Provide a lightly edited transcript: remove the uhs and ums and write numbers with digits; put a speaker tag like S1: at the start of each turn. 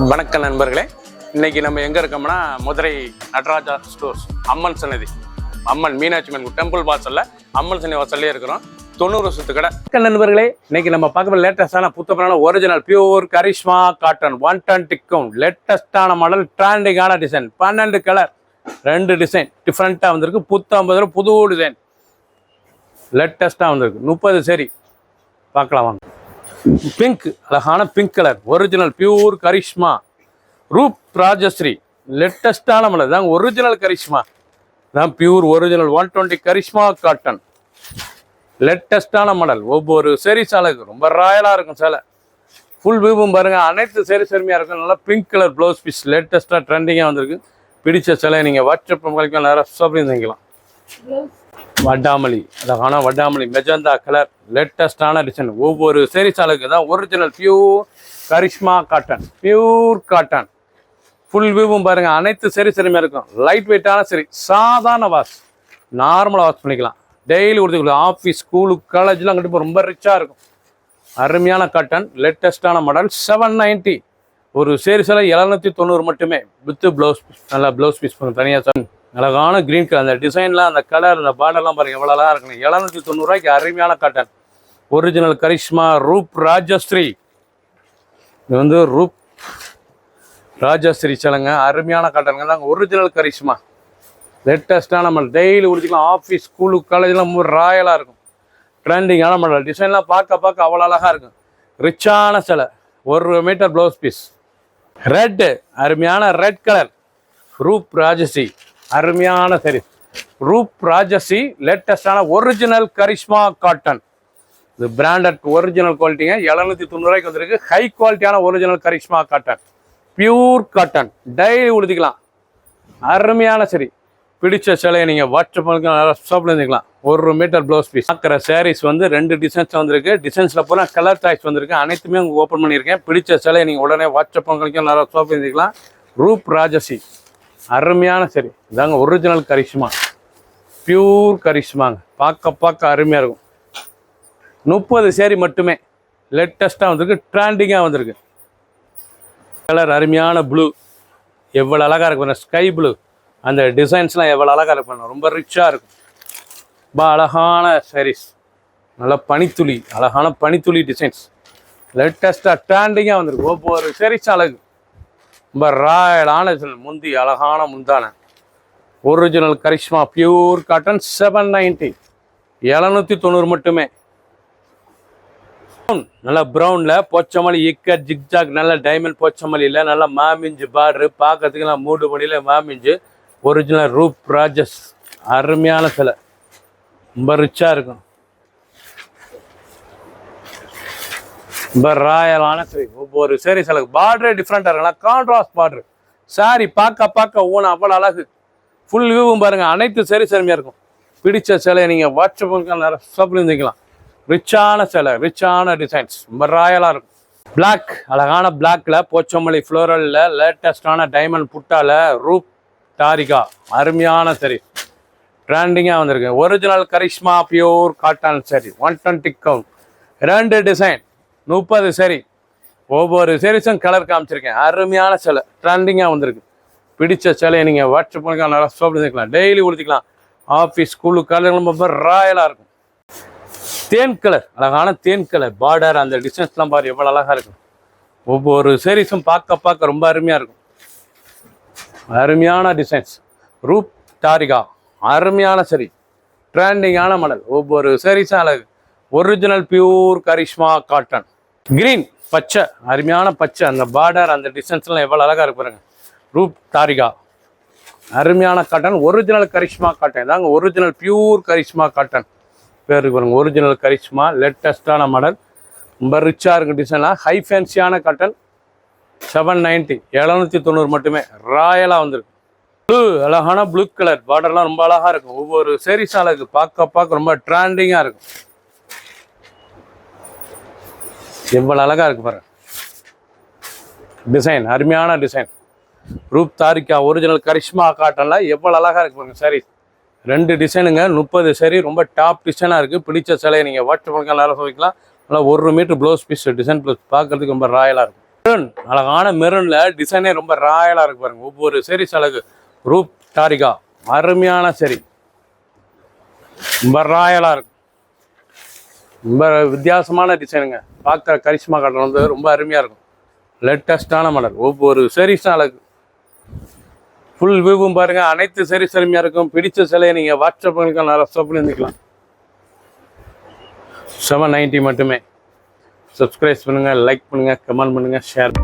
S1: வணக்கம் நண்பர்களே, இன்னைக்கு நம்ம எங்க இருக்கோம்னா மதுரை நடராஜா ஸ்டோர்ஸ் அம்மன் சன்னதி, அம்மன் மீனாட்சி அம்மன் டெம்பிள் வாசல்ல அம்மன் சன்னதி வாசல்லே இருக்கிறோம். 90 வருஷத்து கடை. நண்பர்களே, இன்னைக்கு நம்ம பார்க்க லேட்டஸ்டான புத்தகமான original pure Karishma cotton 120 count லேட்டஸ்டான மாடல் ட்ரெண்டிங்கான டிசைன் 12 கலர் 2 டிசைன் டிஃப்ரெண்ட்டாக வந்திருக்கு. 50 ரூபா புது டிசைன் லேட்டஸ்ட்டாக வந்திருக்கு. 30 சரி பார்க்கலாம் வாங்க. பிங்க், அழகான pink colour original pure Karishma Roop Rajshree லேட்டஸ்டான மாடல் தான். ஒரிஜினல் கரிஷ்மா தான், பியூர் ஒரிஜினல் 120 கரிஷ்மா காட்டன் லேட்டஸ்டான மாடல். ஒவ்வொரு சேரீ சாலைக்கு ரொம்ப ராயலாக இருக்கும். சேலை ஃபுல் வியூவும் பாருங்க, அனைத்து சேரீ செருமையாக இருக்கும். நல்லா பிங்க் கலர் ப்ளவுஸ் பீஸ் லேட்டஸ்ட்டாக ட்ரெண்டிங்காக வந்திருக்கு. பிடிச்ச சேலை நீங்கள் வாட்ஸ்அப் மூலிமா நேரம் ஷாப்பிங் செஞ்சுக்கலாம். வட்டாமலி, அழகான வட்டாமலி மெஜந்தா கலர் லேட்டஸ்டான டிசைன். ஒவ்வொரு சேரீ சாலைக்கு தான் original pure Karishma cotton, pure cotton. Full வியூவும் பாருங்கள், அனைத்து சேரீ செருமையாக இருக்கும். லைட் வெயிட்டான சரி, சாதாரண வாஷ், நார்மலாக வாஷ் பண்ணிக்கலாம். டெய்லி கொடுத்துக்கலாம். ஆஃபீஸ், ஸ்கூலு, காலேஜ்லாம் கண்டிப்பாக ரொம்ப ரிச்சாக இருக்கும். அருமையான காட்டன் லேட்டஸ்டான மாடல் 790. ஒரு சேரீ சேலை 790 மட்டுமே வித் ப்ளவுஸ் பீஸ். நல்லா ப்ளவுஸ் பீஸ் பண்ணுங்க தனியாக. அழகான க்ரீன் கலர், அந்த டிசைன்லாம், அந்த கலர், அந்த பார்டர்லாம் பாருங்கள் எவ்வளோ அழகாக இருக்கணும். 790 ரூபாய்க்கு அருமையான காட்டன் ஒரிஜினல் கரிஷ்மா ரூப் ராஜஸ்ரீ. இது வந்து ரூப் ராஜஸ்ரீ சேலைங்க, அருமையான காட்டனுங்க தாங்க. ஒரிஜினல் கரிஷ்மா லேட்டஸ்ட்டான மாடல், டெய்லி உடுத்திக்கலாம். ஆஃபீஸ், ஸ்கூலு, காலேஜ்லாம் ரொம்ப ராயலாக இருக்கும். ட்ரெண்டிங்கான மாடல். டிசைன்லாம் பார்க்க அவ்வளோ அழகாக இருக்கும். ரிச்சான சேலை, 1 மீட்டர் ப்ளவுஸ் பீஸ். ரெட்டு, அருமையான ரெட் கலர் ரூப் ராஜஸ்ரீ, அருமையான சரி ரூப் ராஜஸ்ரீ லேட்டஸ்டான ஒரிஜினல் கரிஷ்மா காட்டன். இது பிராண்டட் ஒரிஜினல் குவாலிட்டிங்க. 790 ரூபாய்க்கு வந்திருக்கு. ஹை குவாலிட்டியான original Karishma cotton, pure cotton. Daily உடுத்திக்கலாம். அருமையான சரி, பிடிச்ச சேலையை நீங்கள் வாட்ஸ்அப் ஷாப்பில் இருந்துக்கலாம். 1 மீட்டர் ப்ளவுஸ் பீஸ். பார்க்குற சாரீஸ் வந்து 2 டிசைன்ஸ் வந்திருக்கு. டிசைன்ஸில் பூரா கலர் சாய்ஸ் வந்திருக்கு. அனைத்துமே உங்களுக்கு ஓப்பன் பண்ணியிருக்கேன். பிடிச்ச சேலையை நீங்கள் உடனே வாட்ஸ்அப் நிறைய ஷாப்பில் இருந்துக்கலாம். ரூப் ராஜஸ்ரீ, அருமையான சரி இதாங்க ஒரிஜினல் கரிஷ்மா, பியூர் கரிஷ்மாங்க. பார்க்க அருமையாக இருக்கும். 30 சேரீ மட்டுமே லேட்டஸ்ட்டாக வந்திருக்கு. ட்ரெண்டிங்காக வந்திருக்கு. கலர் அருமையான ப்ளூ, எவ்வளோ அழகாக இருக்கும். ஸ்கை ப்ளூ, அந்த டிசைன்ஸ்லாம் எவ்வளோ அழகாக இருக்கும். ரொம்ப ரிச்சாக இருக்கும். அழகான சாரீஸ், நல்லா பனித்துளி, அழகான பனித்துளி டிசைன்ஸ் லேட்டஸ்ட்டாக ட்ரெண்டிங்காக வந்திருக்கு. ஒவ்வொரு சாரீஸ் அழகு, ரொம்ப ராயலான முந்தி, அழகான முந்தான ஒரிஜினல் கரிஷ்மா பியூர் காட்டன் 790, 790 மட்டுமே. நல்லா ப்ரௌனில் போச்சமல்லி இக்கட் ஜிக்ஜாக், நல்ல டைமண்ட் போச்சமல்லியில் நல்லா மாமிஞ்சு பார்டரு, பார்க்கறதுக்கு நான் மூடு மணியில் மாமிஞ்சு. ஒரிஜினல் ரூப் ராஜஸ், அருமையான சிலை, ரொம்ப ரிச்சாக இருக்கும். ரொம்ப ராயலான சரி. ஒவ்வொரு சேரீ சில பார்டரே டிஃப்ரெண்ட்டாக இருக்குங்களா. கான்ட்ராஸ்ட் பார்டரு சாரி, பார்க்க ஊனம் அவ்வளோ அழகு. ஃபுல் வியூவும் பாருங்கள், அனைத்து சேரீ செருமையாக இருக்கும். பிடிச்ச சேலையை நீங்கள் வாட்ஸ்அப் நிறைய ஷாப்பில் இருந்துக்கலாம். ரிச்சான சேலை, ரிச்சான டிசைன்ஸ், ரொம்ப ராயலாக இருக்கும். பிளாக், அழகான பிளாக்ல போச்சமல்லி ஃப்ளோரலில் லேட்டஸ்டான டைமண்ட் புட்டால ரூப் தாரிகா, அருமையான சரி ட்ரெண்டிங்காக வந்திருக்கு. ஒரிஜினல் கரிஷ்மா பியூர் காட்டன் சரி 120 கவுண்ட், 2 டிசைன் 30 சரி. ஒவ்வொரு சேரீஸும் கலர் காமிச்சிருக்கேன். அருமையான சேலை ட்ரெண்டிங்காக வந்திருக்கு. பிடிச்ச சேலையை நீங்கள் வாட்ஸ்அப் பண்ணிக்கலாம், நல்லா ஷாப்பில் இருந்துக்கலாம். டெய்லி உடுத்திக்கலாம். ஆஃபீஸ், ஸ்கூலு, காலேஜ் ரொம்ப ராயலாக இருக்கும். தேன் கலர், அழகான தேன் கலர் பார்டர், அந்த டிசைன்ஸ்லாம் பாரு எவ்வளோ அழகாக இருக்கும். ஒவ்வொரு சேரீஸும் பார்க்க ரொம்ப அருமையாக இருக்கும். அருமையான டிசைன்ஸ் ரூப் தாரிகா, அருமையான சரி ட்ரெண்டிங்கான மாடல். ஒவ்வொரு சேரீஸும் அழகு. Original pure Karishma cotton. Green, பச்சை, அருமையான பச்சை, அந்த பார்டர், அந்த டிசைன்ஸ்லாம் எவ்வளோ அழகாக இருக்கு பாருங்க. ரூப் தாரிகா, அருமையான காட்டன் ஒரிஜினல் கரிஷ்மா காட்டன். இதாங்க ஒரிஜினல் பியூர் கரிஷ்மா காட்டன் பேருக்கு பாருங்க. ஒரிஜினல் கரிஷ்மா லேட்டஸ்டான மாடல், ரொம்ப ரிச்சாக இருக்கும். டிசைன்லாம் ஹை ஃபேன்சியான காட்டன் 790, 790 மட்டுமே. ராயலாக வந்துருக்கு. ப்ளூ, அழகான ப்ளூ கலர் பார்டர்லாம் ரொம்ப அழகாக இருக்கும். ஒவ்வொரு சேரீஸ் அழகு, பார்க்க ரொம்ப ட்ரெண்டிங்காக இருக்கும். எவ்வளோ அழகாக இருக்கு பாருங்க. டிசைன், அருமையான டிசைன். ரூப் தாரிகா ஒரிஜினல் கரிஷ்மா காட்டனில் எவ்வளோ அழகாக இருக்கு பாருங்க. சாரி 2 டிசைனுங்க, 30 சரி, ரொம்ப டாப் டிசைனாக இருக்குது. பிடிச்ச சேலையை நீங்கள் வாட்ஸ்அப் நேரம் வைக்கலாம். நல்லா 1 metre blouse piece design plus பார்க்கறதுக்கு ரொம்ப ராயலாக இருக்கும். மெரூன், அழகான மெரூன்ல டிசைனே ரொம்ப ராயலா இருக்கு பாருங்க. ஒவ்வொரு sarees அழகு. ரூப் டாரிகா அருமையான சரி, ரொம்ப ராயலா இருக்கு. ரொம்ப வித்தியாசமான டிசைனுங்க. பார்க்க கரிஷ்மா காட்டன் வந்து ரொம்ப அருமையா இருக்கும். லேட்டஸ்டான மாடல். ஒவ்வொரு sarees அழகு. ஃபுல் வியூவும் பாருங்க. அனைத்து sarees அருமையா இருக்கும். பிடிச்ச சிலையை நீங்க வாட்ஸ்அப் பண்ணிக்கலாம், ரசப் பண்ணி இருந்துக்கலாம். 790 மட்டுமே. சப்ஸ்கிரைப் பண்ணுங்க, லைக் பண்ணுங்க, கமெண்ட் பண்ணுங்க, ஷேர்.